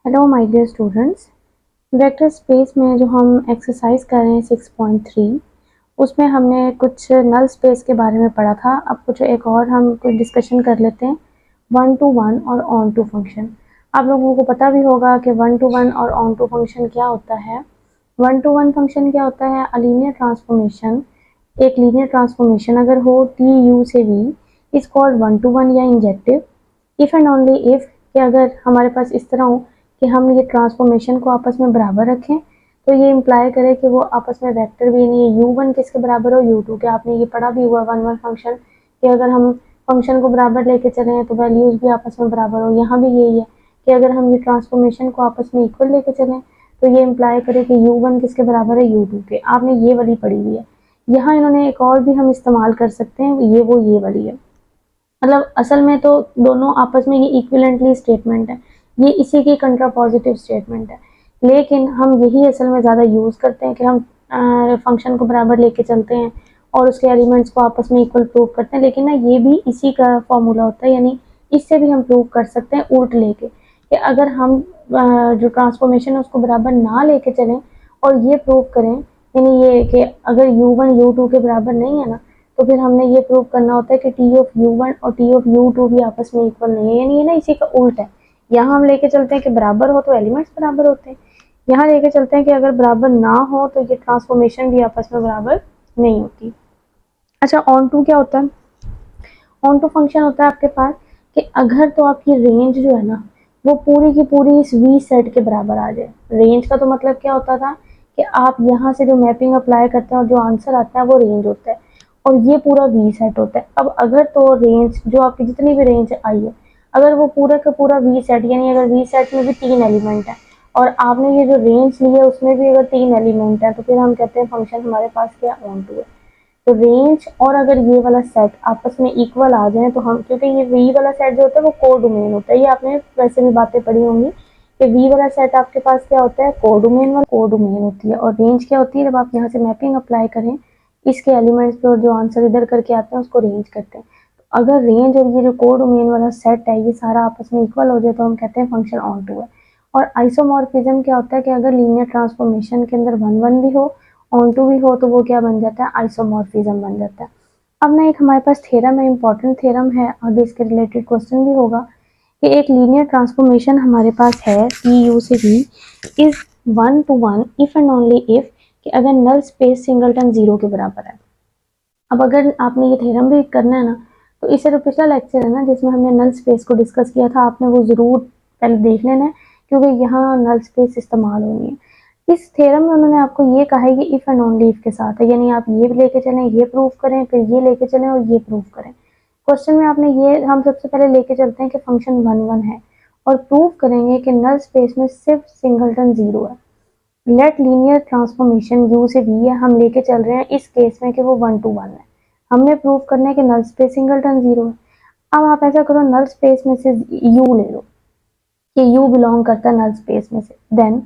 Hello my dear students. Vector space में जो हम एक्सरसाइज कर रहे हैं 6.3 उसमें हमने कुछ नल स्पेस के बारे में पढ़ा था। अब कुछ एक और हम कुछ डिस्कशन कर लेते हैं वन टू वन और ऑन टू फंक्शन। आप लोगों को पता भी होगा कि वन टू वन और ऑन टू फंक्शन क्या होता है। वन टू वन फंक्शन क्या होता है? अ लीनियर ट्रांसफॉर्मेशन, एक लीनियर ट्रांसफॉर्मेशन अगर हो टी यू से V is called one to one या injective if and only if कि अगर हमारे पास इस तरह हो कि हम ये ट्रांसफॉर्मेशन को आपस में बराबर रखें तो ये इम्प्लाई करे कि वो आपस में वेक्टर भी नहीं है। u1 किसके बराबर हो? u2 के। आपने ये पढ़ा भी हुआ वन वन फंक्शन कि अगर हम फंक्शन को बराबर लेके चले तो वैल्यूज भी आपस में बराबर हो। यहाँ भी यही है कि अगर हम ये ट्रांसफॉर्मेशन को आपस में इक्वल लेके चलें तो ये इम्प्लाई करे कि u1 किसके बराबर है? u2 के। आपने ये वाली पढ़ी हुई है। यहाँ इन्होंने एक और भी हम इस्तेमाल कर सकते हैं, ये वाली है। मतलब असल में तो दोनों आपस में ये इक्विवेलेंटली स्टेटमेंट है, ये इसी की कंट्रापोजिटिव स्टेटमेंट है, लेकिन हम यही असल में ज़्यादा यूज़ करते हैं कि हम फंक्शन को बराबर लेके चलते हैं और उसके एलिमेंट्स को आपस में इक्वल प्रूव करते हैं। लेकिन ना ये भी इसी का फॉर्मूला होता है, यानी इससे भी हम प्रूव कर सकते हैं उल्ट लेके कि अगर हम जो ट्रांसफॉर्मेशन है उसको बराबर ना लेके चलें और ये प्रूव करें, यानी ये कि अगर u1 u2 के बराबर नहीं है ना तो फिर हमने ये प्रूव करना होता है कि टी ऑफ u1 और टी ऑफ u2 भी आपस में इक्वल नहीं है, यानी ये ना इसी का उल्ट है। यहाँ हम लेके चलते हैं कि बराबर हो तो एलिमेंट्स बराबर होते हैं, यहाँ लेके चलते हैं कि अगर बराबर ना हो तो ये ट्रांसफॉर्मेशन भी आपस में बराबर नहीं होती। अच्छा, ऑन टू क्या होता है? ऑन टू फंक्शन होता है आपके पास कि अगर तो आपकी रेंज जो है ना वो पूरी की पूरी इस वी सेट के बराबर आ जाए। रेंज का तो मतलब क्या होता था कि आप यहाँ से जो मैपिंग अप्लाई करते हैं और जो आंसर आता है वो रेंज होता है और ये पूरा वी सेट होता है। अब अगर तो रेंज जो आपकी जितनी भी रेंज आई है अगर वो पूरा का पूरा वी सेट, यानी अगर वी सेट में भी 3 एलिमेंट है और आपने ये जो रेंज ली है उसमें भी अगर 3 एलिमेंट है तो फिर हम कहते हैं फंक्शन हमारे पास क्या ऑन टू है। तो रेंज और अगर ये वाला सेट आपस में इक्वल आ जाए तो हम, क्योंकि ये वी वाला सेट जो होता है वो कोडोमेन होता है, ये आपने वैसे भी बातें पढ़ी होंगी कि वी वाला सेट आपके पास क्या होता है? कोडोमेन वाला कोडोमेन होती है। और रेंज क्या होती है? जब आप यहाँ से मैपिंग अप्लाई करें इसके एलिमेंट्स पे और जो आंसर इधर करके आते हैं उसको रेंज करते हैं। तो अगर रेंज और ये जो कोडोमेन वाला सेट है ये सारा आपस में इक्वल हो जाए तो हम कहते हैं फंक्शन ऑन टू है। और आइसोमॉर्फिज्म क्या होता है कि अगर लीनियर ट्रांसफॉर्मेशन के अंदर वन वन भी हो ऑन टू भी हो तो वो क्या बन जाता है? आइसोमॉर्फिज्म बन जाता है। अब ना एक हमारे पास थ्योरम है, इंपॉर्टेंट थ्योरम है, आगे इसके रिलेटेड क्वेश्चन भी होगा कि एक लीनियर ट्रांसफॉर्मेशन हमारे पास है टी यू से V is one to one if and only if कि अगर नल स्पेस सिंगलटन जीरो के बराबर है। अब अगर आपने ये थ्योरम भी करना है ना तो इससे जो पिछला लेक्चर है ना जिसमें हमने नल स्पेस को डिस्कस किया था आपने वो जरूर पहले देख लेना है, क्योंकि यहाँ नल स्पेस इस्तेमाल होनी है। इस थ्योरम में उन्होंने आपको ये कहा है कि इफ एंड ओनली इफ के साथ है, यानी आप ये लेके चलें ये प्रूव करें फिर ये लेके चलें और ये प्रूव करें। क्वेश्चन में आपने ये, हम सबसे पहले लेके चलते हैं कि फंक्शन वन वन है और प्रूव करेंगे कि नल स्पेस में सिर्फ सिंगलटन जीरो है। लेट लीनियर ट्रांसफॉर्मेशन यू से वी है, हम लेके चल रहे हैं इस केस में कि वो वन टू वन है। हमने प्रूव करना है कि नल स्पेस सिंगलटन जीरो है। अब आप ऐसा करो नल स्पेस में से यू ले लो कि यू बिलोंग करता है नल स्पेस में से। देन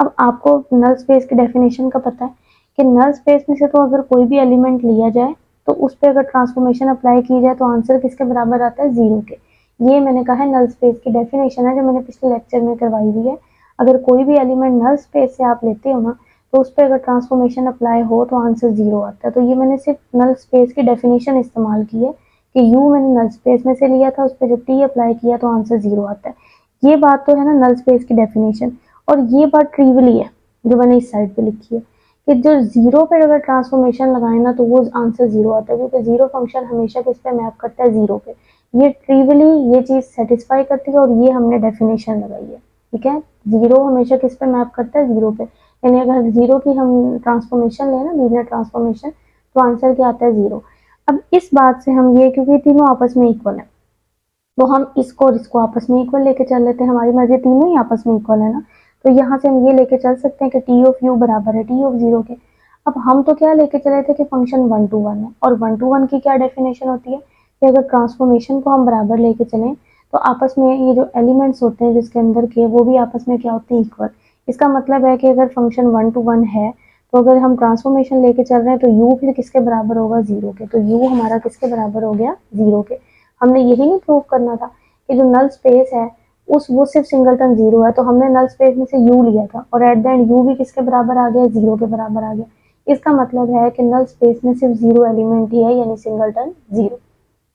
अब आपको नल स्पेस की डेफिनेशन का पता है कि नल स्पेस में से तो अगर कोई भी एलिमेंट लिया जाए तो उस पर अगर ट्रांसफॉर्मेशन अप्लाई की जाए तो आंसर किसके बराबर आता है? जीरो के। ये मैंने कहा है नल स्पेस की डेफिनेशन है जो मैंने पिछले लेक्चर में करवाई हुई है। अगर कोई भी एलिमेंट नल स्पेस से आप लेते हो ना तो उस पर अगर ट्रांसफॉर्मेशन अप्लाई हो तो आंसर जीरो आता है। तो ये मैंने सिर्फ नल स्पेस की डेफिनेशन इस्तेमाल की है कि यू मैंने नल स्पेस में से लिया था, उस पर जब टी अप्लाई किया तो आंसर जीरो आता है। ये बात तो है ना नल स्पेस की डेफिनेशन। और ये बात ट्रिवियली है जो मैंने इस साइड पे लिखी है कि जो जीरो पे अगर ट्रांसफॉर्मेशन लगाए ना तो वो आंसर जीरो आता है, क्योंकि जीरो फंक्शन हमेशा किस पे मैप करता है? जीरो पे। ये ट्रिवियली ये चीज सेटिस्फाई करती है और ये हमने डेफिनेशन लगाई है। ठीक है, जीरो हमेशा किस पे मैप करता है? जीरो पे। यानी अगर जीरो की हम ट्रांसफॉर्मेशन लें ना, लीनियर ट्रांसफॉर्मेशन, तो आंसर क्या आता है? जीरो। अब इस बात से हम ये, क्योंकि तीनों आपस में इक्वल है तो हम इसको और इसको आपस में इक्वल लेके चल लेते हैं। हमारी मर्जी तीनों ही आपस में इक्वल है ना, तो यहाँ से हम ये लेके चल सकते हैं कि टी ऑफ यू बराबर है टी ऑफ जीरो के। अब हम तो क्या लेके चले थे कि फंक्शन वन टू वन है, और वन टू वन की क्या डेफिनेशन होती है कि अगर ट्रांसफॉर्मेशन को हम बराबर लेके चलें तो आपस में ये जो एलिमेंट्स होते हैं जिसके अंदर के वो भी आपस में क्या होते हैं? इक्वल। इसका मतलब है कि अगर फंक्शन वन टू वन है तो अगर हम ट्रांसफॉर्मेशन लेके चल रहे हैं तो यू फिर किसके बराबर होगा? जीरो के। तो यू हमारा किसके बराबर हो गया? जीरो के। हमने यही नहीं प्रूव करना था कि जो नल स्पेस है वो सिर्फ सिंगलटन जीरो है, तो हमने नल स्पेस में से यू लिया था और एट द एंड यू भी किसके बराबर आ गया, जीरो के बराबर आ गया। इसका मतलब है कि नल स्पेस में सिर्फ जीरो एलिमेंट ही है, यानी सिंगलटन जीरो।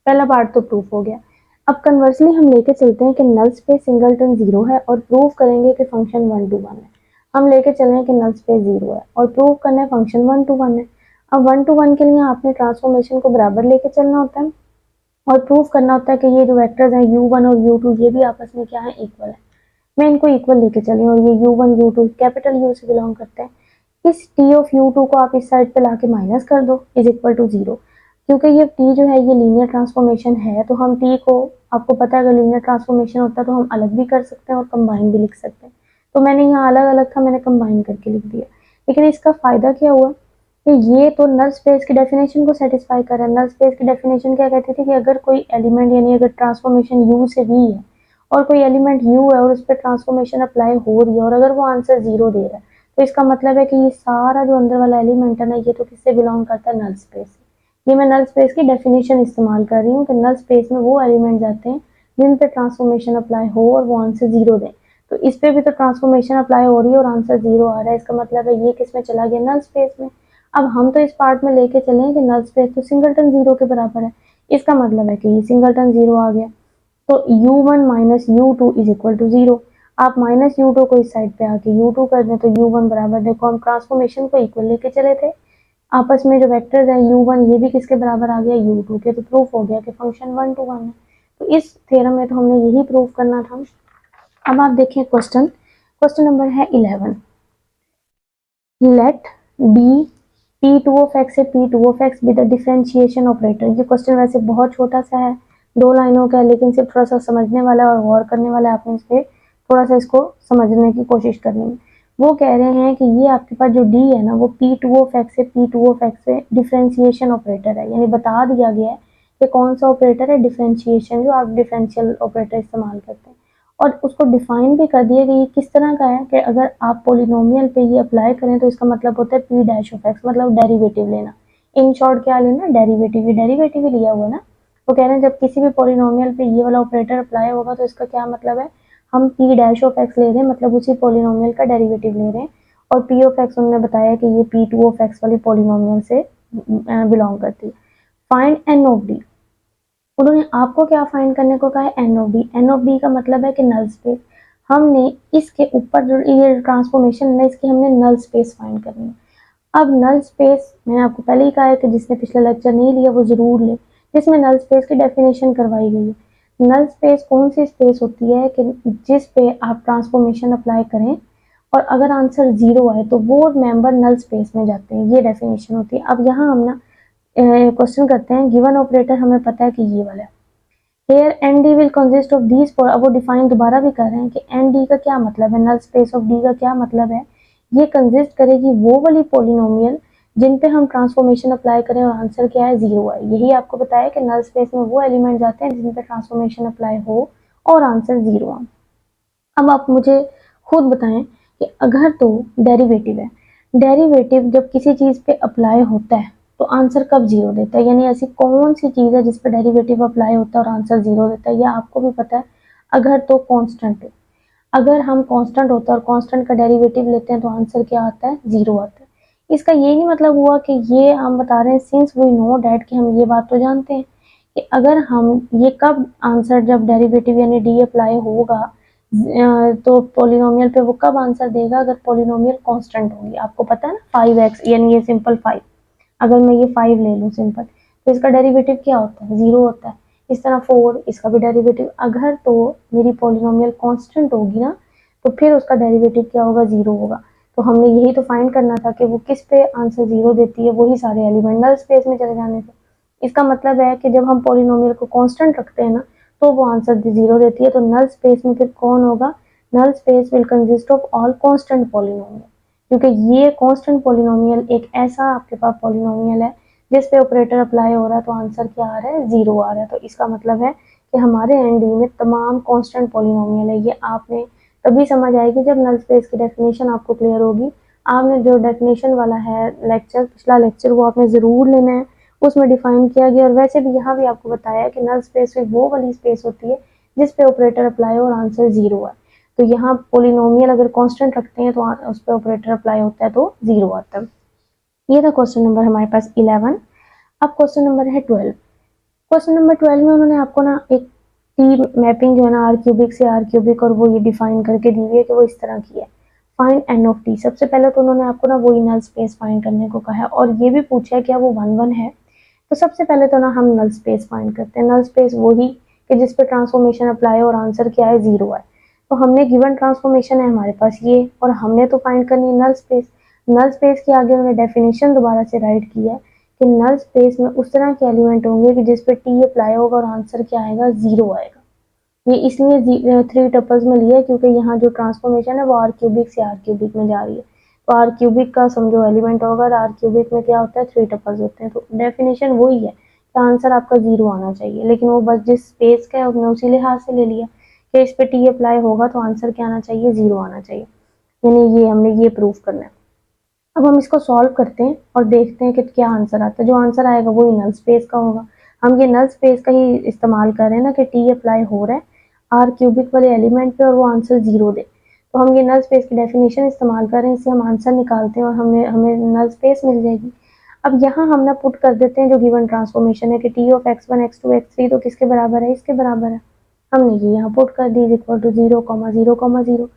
पहला पार्ट तो प्रूफ हो गया। अब कन्वर्सली हम लेके चलते हैं कि नल स्पेस सिंगलटन जीरो है और प्रूफ करेंगे कि फंक्शन 1 to 1 है। हम लेके चले हैं कि नल स्पेस जीरो है और प्रूफ करना है फंक्शन 1 to 1 है। अब 1 to 1 के लिए आपने ट्रांसफॉर्मेशन को बराबर लेके चलना होता है और प्रूफ करना होता है कि ये जो वेक्टर्स हैं u1 और u2 ये भी आपस में क्या है, इक्वल है। मैं इनको इक्वल लेके चली और ये u1 u2 कैपिटल U से बिलोंग करते हैं। इस t ऑफ u2 को आप इस साइड पे लाके माइनस कर दो इज इक्वल टू जीरो। क्योंकि ये t जो है ये लीनियर ट्रांसफॉर्मेशन है, तो हम t को, आपको पता है अगर लीनियर ट्रांसफॉर्मेशन होता है तो हम अलग भी कर सकते हैं और कंबाइन भी लिख सकते हैं। तो मैंने यहाँ अलग अलग था, मैंने कंबाइन करके लिख दिया। लेकिन इसका फायदा क्या हुआ कि ये तो नल स्पेस की डेफिनेशन को सेटिस्फाई कर रहा है। नल स्पेस की डेफिनेशन क्या कहती थी कि अगर कोई एलिमेंट यानी अगर ट्रांसफॉर्मेशन u से v है और कोई एलिमेंट u है और उस पर ट्रांसफॉर्मेशन अप्लाई हो रही है और अगर वो आंसर जीरो दे रहा है, तो इसका मतलब है कि ये सारा जो अंदर वाला एलिमेंट है ना, ये तो किससे बिलोंग करता है, नल स्पेस से। ये मैं नल स्पेस की डेफिनेशन इस्तेमाल कर रही हूँ कि नल स्पेस में वो एलिमेंट जाते हैं जिन पे ट्रांसफॉर्मेशन अप्लाई हो और वो आंसर जीरो दें। तो इस पे भी तो ट्रांसफॉर्मेशन अप्लाई हो रही है और आंसर जीरो आ रहा है, इसका मतलब है ये किस में चला गया, नल स्पेस में। अब हम तो इस पार्ट में लेके चले कि नल स्पेस तो सिंगलटन जीरो के बराबर है, इसका मतलब है कि ये सिंगलटन जीरो आ गया। तो u1 minus u2 is equal to zero. आप माइनस u2 को इस साइड पे आके u2 कर दें तो u1 बराबर, देखो हम ट्रांसफॉर्मेशन को इक्वल लेके चले थे, आपस में जो वेक्टर्स है u1 ये भी किसके बराबर आ गया, u2 के। तो प्रूफ हो गया कि फंक्शन 1 to 1 है। तो इस थ्योरम में तो हमने यही प्रूफ करना था। अब आप देखिए क्वेश्चन, क्वेश्चन नंबर है 11। Late b p2 of x से p2 of x be the differentiation operator. ये क्वेश्चन वैसे बहुत छोटा सा है, 2 लाइनों का है, लेकिन सिर्फ थोड़ा सा समझने वाला और गौर करने वाला है, आपने इस पे थोड़ा सा इसको समझने की कोशिश करनी है। वो कह रहे हैं कि ये आपके पास जो d है ना, वो p2 of x से p2 of x से डिफरेंशिएशन ऑपरेटर है, यानी बता दिया गया है कि कौन सा ऑपरेटर है, डिफरेंशिएशन, जो आप डिफरेंशियल ऑपरेटर इस्तेमाल करते हैं। और उसको डिफाइन भी कर दिया कि ये किस तरह का है कि अगर आप पोलिनोमियल पे ये अप्लाई करें तो इसका मतलब होता है पी डैश ऑफ एक्स, मतलब डेरिवेटिव लेना। इन शॉर्ट क्या लेना, डेरिवेटिव। ये डेरिवेटिव ही लिया हुआ ना। वो कह रहे हैं जब किसी भी पोलिनोमियल पे ये वाला ऑपरेटर अप्लाई होगा तो इसका क्या मतलब है, हम पी डैश ऑफ एक्स ले रहे हैं, मतलब उसी पोलिनोमियल का डेरिवेटिव ले रहे हैं। और पी ऑफ एक्स उन्होंने बताया कि ये पी टू ऑफ एक्स वाली पोलिनोमियल से बिलोंग करती है। Find N of D. उन्होंने आपको क्या फाइंड करने को कहा है, N of D. N of D का मतलब है कि नल स्पेस। हमने इसके ऊपर जो ये ट्रांसफॉर्मेशन है इसकी हमने नल स्पेस फाइंड करनी है। अब नल स्पेस मैंने आपको पहले ही कहा है कि जिसने पिछला लेक्चर नहीं लिया वो जरूर ले, जिसमें नल स्पेस की डेफिनेशन करवाई गई है। नल स्पेस कौन सी स्पेस होती है कि जिस पे आप ट्रांसफॉर्मेशन अप्लाई करें और अगर आंसर जीरो आए तो वो मेंबर नल स्पेस में जाते हैं, ये डेफिनेशन होती है। अब यहाँ हम ना क्वेश्चन करते हैं, गिवन ऑपरेटर हमें पता है कि ये वाला है, here N D will consist of these four. अब वो डिफाइन दोबारा भी कर रहे हैं कि एन डी का क्या मतलब है, नल स्पेस ऑफ डी का क्या मतलब है, ये कंसिस्ट करेगी वो वाली पोलिनोमियल जिन पे हम ट्रांसफॉर्मेशन अप्लाई करें और आंसर क्या है, जीरो है। यही आपको बताया कि नल स्पेस में वो एलिमेंट जाते हैं जिन पे ट्रांसफॉर्मेशन अप्लाई हो और आंसर जीरो आए। अब आप मुझे खुद बताएं कि अगर तो डेरिवेटिव है, डेरिवेटिव जब किसी चीज पे अप्लाई होता है तो आंसर कब जीरो देता है, यानी ऐसी कौन सी चीज है जिस पर डेरिवेटिव अप्लाई होता है और आंसर जीरो देता है, ये आपको भी पता है। अगर तो कांस्टेंट हो, अगर हम कांस्टेंट होता है और कांस्टेंट का डेरिवेटिव लेते हैं तो आंसर क्या आता है, जीरो आता है। इसका ये नहीं मतलब हुआ कि ये हम बता रहे हैं सिंस वी नो डैट, कि हम ये बात तो जानते हैं कि अगर हम ये कब आंसर, जब डेरिवेटिव यानी डी अप्लाई होगा तो पोलिनोमियल पे वो कब आंसर देगा, अगर पोलिनोमियल कांस्टेंट होगी। आपको पता है ना 5x, यानी ये सिंपल 5, अगर मैं ये 5 ले लूँ सिंपल, तो इसका डेरिवेटिव क्या होता है, जीरो होता है। इस तरह 4, इसका भी डेरिवेटिव, अगर तो मेरी पोलिनोमियल कांस्टेंट होगी ना तो फिर उसका डेरिवेटिव क्या होगा, जीरो होगा। तो हमने यही तो फाइंड करना था कि वो किस पे आंसर जीरो देती है, वही सारे एलिमेंट नल स्पेस में चले जाने से। इसका मतलब है कि जब हम पोलिनोमियल को कांस्टेंट रखते हैं ना तो वो आंसर जीरो देती है। तो नल स्पेस में फिर कौन होगा, null space will consist of all constant polynomial, क्योंकि ये कांस्टेंट पोलिनोमियल एक ऐसा आपके पास पोलिनोमियल है जिस पे ऑपरेटर अप्लाई हो रहा है तो आंसर क्या आ रहा है, जीरो आ रहा है। तो इसका मतलब है कि हमारे एनडी में तमाम कांस्टेंट पोलिनोमियल है। ये आपने तभी समझ आएगी जब नल स्पेस की डेफिनेशन आपको क्लियर होगी। आपने जो डेफिनेशन वाला है लेक्चर, पिछला लेक्चर, वो आपने जरूर लेना है, उसमें डिफाइन किया गया। और वैसे भी यहाँ भी आपको बताया कि नल स्पेस वो वाली स्पेस होती है जिस पे ऑपरेटर अप्लाई हो और आंसर 0 है। तो यहाँ पोलिनोमियल अगर कांस्टेंट रखते हैं तो उस पे ऑपरेटर अप्लाई होता है तो 0 आता है। ये था क्वेश्चन नंबर हमारे पास 11। अब क्वेश्चन नंबर है 12। क्वेश्चन नंबर 12 में उन्होंने आपको ना एक टी मैपिंग जो है ना आर क्यूबिक से आर क्यूबिक, और वो ये डिफाइन करके दी हुई है कि वो इस तरह की है। Find N of T. सबसे पहले तो उन्होंने आपको ना वही नल स्पेस फाइंड करने को कहा है और ये भी पूछा है क्या वो 1 1 है। तो सबसे पहले तो ना हम नल स्पेस फाइंड करते हैं। नल स्पेस वही कि जिस पे ट्रांसफॉर्मेशन अप्लाई और आंसर क्या है 0 है। तो हमने गिवन ट्रांसफॉर्मेशन है हमारे पास ये, और हमने तो फाइंड करनी है नल स्पेस। नल स्पेस के आगे उन्होंने डेफिनेशन दोबारा से राइट किया है कि नल स्पेस में उस तरह के एलिमेंट होंगे कि जिस पे टी अप्लाई होगा और आंसर क्या आएगा 0 आएगा। ये इसलिए 3 टपल्स में लिया है क्योंकि यहाँ जो ट्रांसफॉर्मेशन है वो आर क्यूबिक से आर क्यूबिक में जा रही है। तो आर क्यूबिक का समझो एलिमेंट होगा और आर क्यूबिक में क्या होता है 3 टपल्स होते हैं। तो डेफिनेशन वही है कि आंसर आपका 0 आना चाहिए, लेकिन वो बस जिस स्पेस का है उसने उसी लिहाज से ले लिया कि इस पे टी अप्लाई होगा तो आंसर क्या आना चाहिए 0 आना चाहिए। यानी ये हमने ये प्रूव करना है। अब हम इसको सॉल्व करते हैं और देखते हैं कि क्या आंसर आता है। जो आंसर आएगा वही नल स्पेस का होगा। हम ये नल स्पेस का ही इस्तेमाल कर रहे हैं ना कि टी अप्लाई हो रहा है आर क्यूबिक वाले एलिमेंट पे और वो आंसर 0 दे। तो हम ये नल स्पेस की डेफिनेशन इस्तेमाल कर रहे हैं, इससे हम आंसर निकालते हैं और हमें हमें नल स्पेस मिल जाएगी। अब यहाँ हम ना पुट कर देते हैं जो गिवन ट्रांसफॉर्मेशन है कि T of x1 x2 x3 तो किसके बराबर है, इसके बराबर है। हमने ये यहाँ पुट कर दी इक्वल टू 0 0 0।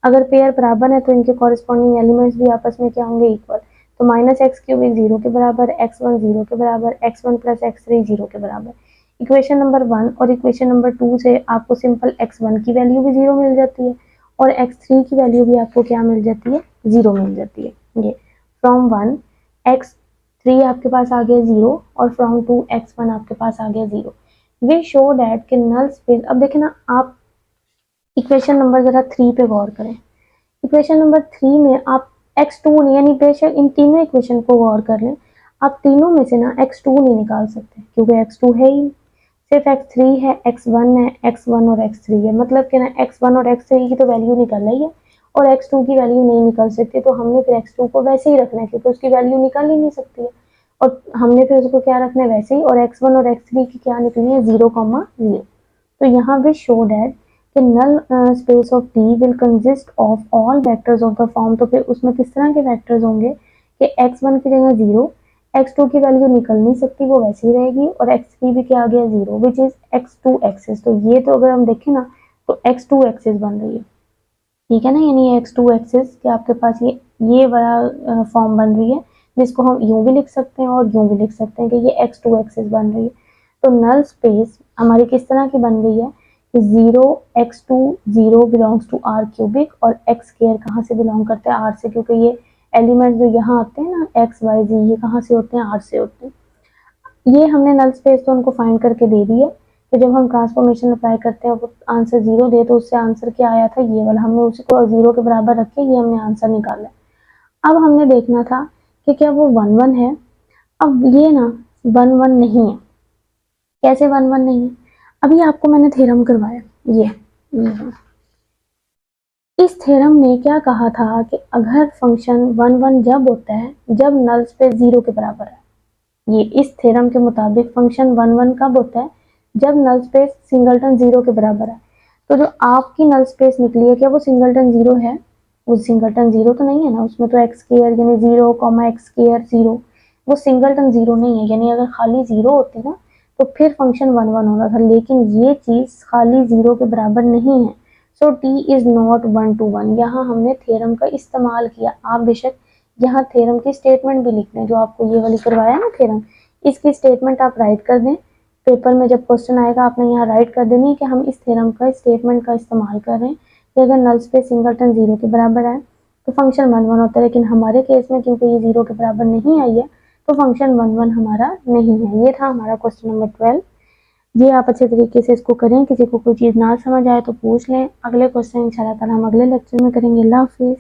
अगर पेयर बराबर है तो इनके कॉरेस्पॉन्डिंग एलिमेंट्स भी आपस में क्या होंगे इक्वल। तो माइनस एक्स क्यूबिक 0 के बराबर, x1 0 के बराबर, x1 प्लस x3 0 के बराबर। इक्वेशन नंबर 1 और इक्वेशन नंबर 2 से आपको सिंपल x1 की वैल्यू भी 0 मिल जाती है और x3 की वैल्यू भी आपको क्या मिल जाती है 0 मिल जाती है। ये फ्रॉम 1 x3 आपके पास आ गया 0 और फ्रॉम 2 x1 आपके पास आ गया 0। वी शो दैट कि नल स्पेस, अब देखें ना आप इक्वेशन नंबर जरा 3 पे गौर करें। इक्वेशन नंबर 3 में आप x2 नहीं, यानी बेशक इन तीनों इक्वेशन को गौर कर लें, आप तीनों में से ना x2 नहीं निकाल सकते क्योंकि x2 है ही, सिर्फ x3 है, x1 है, x1 और x3 है। मतलब कि ना x1 और x3 की तो वैल्यू निकल रही है और x2 की वैल्यू नहीं निकल सकती, तो हमने फिर x2 को वैसे ही रखना है क्योंकि उसकी वैल्यू निकल ही नहीं सकती है। और हमने फिर उसको क्या रखना है वैसे ही, और x1 और x3 की क्या निकलनी है 0, 0। तो यहाँ भी शो दैट कि null space of T will consist of all vectors of the form. तो फिर उसमें किस तरह के वेक्टर्स होंगे कि x1 की जगह 0, x2 की वैल्यू निकल नहीं सकती वो वैसी रहेगी और x3 भी क्या आ गया 0 विच इज x2 एक्सिस। तो ये तो अगर हम देखें ना तो x2 एक्सिस बन रही है, ठीक है ना। यानी ये x2 एक्सिस के आपके पास ये बड़ा फॉर्म बन रही है जिसको हम यूं भी लिख सकते हैं और यूं भी लिख सकते हैं कि ये x2 एक्सिस बन रही है। तो नल स्पेस हमारी किस तरह की बन गई है कि 0 x2 0 belongs to R cubic और x स्क्वायर कहाँ से बिलोंग करते हैं r से, क्योंकि ये एलिमेंट जो यहाँ आते हैं ना x y z ये कहाँ से होते हैं r से होते हैं। ये हमने नल स्पेस तो उनको फाइंड करके दे दी है कि जब हम ट्रांसफॉर्मेशन अप्लाई करते हैं वो आंसर 0 दे तो उससे आंसर क्या आया था ये वाला, हमने उसी को 0 के बराबर रख के ये हमने आंसर निकाला। अब हमने देखना था कि क्या वो 1 1 है। अब ये ना 1 1 नहीं है। कैसे 1 1 नहीं है, अभी आपको मैंने थ्योरम करवाया ये इस थ्योरम ने क्या कहा था कि अगर फंक्शन 1 1 जब होता है जब नल स्पेस 0 के बराबर है। ये इस थ्योरम के मुताबिक फंक्शन 1 1 कब होता है जब नल स्पेस सिंगलटन 0 के बराबर है। तो जो आपकी नल स्पेस निकली है क्या वो सिंगलटन 0 है, वो सिंगलटन 0 तो नहीं है ना, उसमें तो एक्स स्क्वायर यानी 0 x स्क्वायर 0, वो सिंगलटन 0 नहीं है। यानी अगर खाली 0 होती ना तो फिर फंक्शन 1 1 होना था, लेकिन ये चीज खाली 0 के बराबर नहीं है। So T is not 1 to 1। यहाँ हमने थ्योरम का इस्तेमाल किया। आप बेशक यहाँ थ्योरम की स्टेटमेंट भी लिख दें, जो आपको ये वाली करवाया ना थ्योरम, इसकी स्टेटमेंट आप राइट कर दें। पेपर में जब क्वेश्चन आएगा आपने यहाँ राइट कर देनी है कि हम इस थ्योरम का स्टेटमेंट का इस्तेमाल कर रहे हैं कि अगर नल स्पेस सिंगलटन 0 के बराबर है तो फंक्शन 1 1 होता है। लेकिन हमारे केस में क्योंकि ये 0 के बराबर नहीं आई है तो फंक्शन 1 1 हमारा नहीं है। ये था हमारा क्वेश्चन नंबर 12। ये आप अच्छे तरीके से इसको करें। किसी को कोई चीज़ ना समझ आए तो पूछ लें। अगले क्वेश्चन इंशाल्लाह ताला हम अगले लेक्चर में करेंगे। अल्लाह हाफिज़।